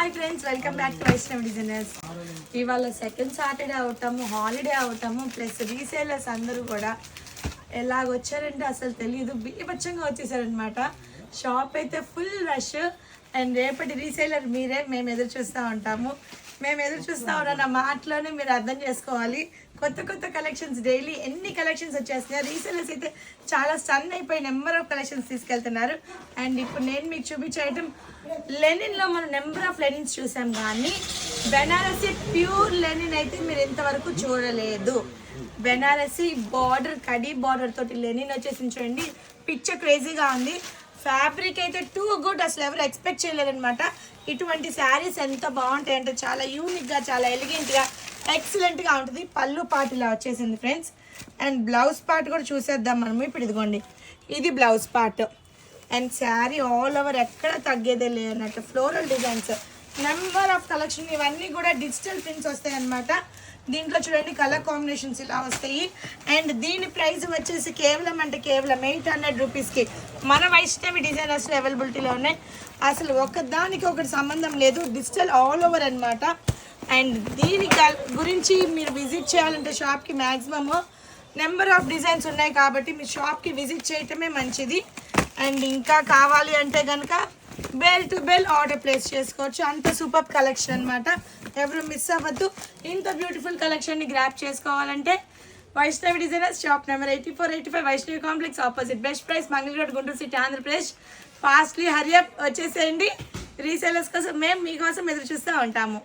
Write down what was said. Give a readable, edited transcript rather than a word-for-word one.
Hi friends, welcome back to Vaishnavi designers. ఇవాళ second Saturday అవటము, holiday అవటము, ప్లస్ రీసేలర్స్ అందరూ కూడా ఎలాగొచ్చారంటే అసలు తెలియదు, బీభత్సంగా వచ్చేసారనమాట. షాప్ అయితే ఫుల్ రష్. అండ్ రేపటి రీసేలర్ మీరే, మేము ఎదురు చూస్తూ ఉంటాము. మేము ఎదురు చూస్తూ ఉన్న మాటలోనే మీరు అర్థం చేసుకోవాలి. కొత్త కొత్త కలెక్షన్స్ డైలీ ఎన్ని కలెక్షన్స్ వచ్చేస్తున్నాయి. రీసేలర్స్ అయితే చాలా స్టన్ అయిపోయి నెంబర్ ఆఫ్ కలెక్షన్స్ తీసుకెళ్తున్నారు. అండ్ ఇప్పుడు నేను మీకు చూపించే ఐటమ్ లెనిన్లో మనం నెంబర్ ఆఫ్ లెనిన్స్ చూసాం, కానీ బెనారసీ ప్యూర్ లెనిన్ అయితే మీరు ఇంతవరకు చూడలేదు. బెనారసీ బార్డర్, కడీ బార్డర్ తోటి లెనిన్ వచ్చేసి చూడండి, పిక్చర్ క్రేజీగా ఉంది. ఫ్యాబ్రిక్ అయితే టూ గుడ్, అసలు ఎవరు ఎక్స్పెక్ట్ చేయలేరనమాట. ఇటువంటి శారీస్ ఎంత బాగుంటాయి అంటే చాలా యూనిక్గా, చాలా ఎలిగెంట్గా, ఎక్సలెంట్గా ఉంటుంది. పళ్ళు పార్ట్ ఇలా వచ్చేసింది ఫ్రెండ్స్. అండ్ బ్లౌజ్ పార్ట్ కూడా చూసేద్దాం మనము. ఇప్పుడు ఇదిగోండి, ఇది blouse part. And sari all over ఎక్కడ తగ్గేదే లేదన్నట్టు floral designs, number of collection. ఇవన్నీ కూడా డిజిటల్ ప్రింట్స్ వస్తాయి అన్నమాట. దీంట్లో చూడండి కలర్ కాంబినేషన్స్ ఇలా వస్తాయి. అండ్ దీని ప్రైస్ వచ్చేసి కేవలం 800 రూపీస్కి మన వైష్ణవి డిజైనర్స్లో అవైలబిలిటీలో ఉన్నాయి. అసలు ఒకదానికి ఒకటి సంబంధం లేదు, డిజిటల్ ఆల్ ఓవర్ అనమాట. అండ్ దీని గురించి మీరు విజిట్ చేయాలంటే షాప్కి మ్యాక్సిమమ్ నెంబర్ ఆఫ్ డిజైన్స్ ఉన్నాయి కాబట్టి మీరు షాప్కి విజిట్ చేయటమే మంచిది. అండ్ ఇంకా కావాలి అంటే కనుక bell to bell order place చేసుకోవచ్చు. అంత సూపర్ కలెక్షన్ అనమాట, ఎవరు మిస్ అవ్వద్దు. ఇంత బ్యూటిఫుల్ కలెక్షన్ని గ్రాప్ చేసుకోవాలంటే Vaishnavi designers, shop number 8485 Vaishnavi complex, opposite best price, Mangalagiri, Guntur city, Andhra Pradesh. Fastly hurry up వచ్చేసేయండి. రీసేలర్స్ కోసం మేము మీకోసం ఎదురు చూస్తూ ఉంటాము.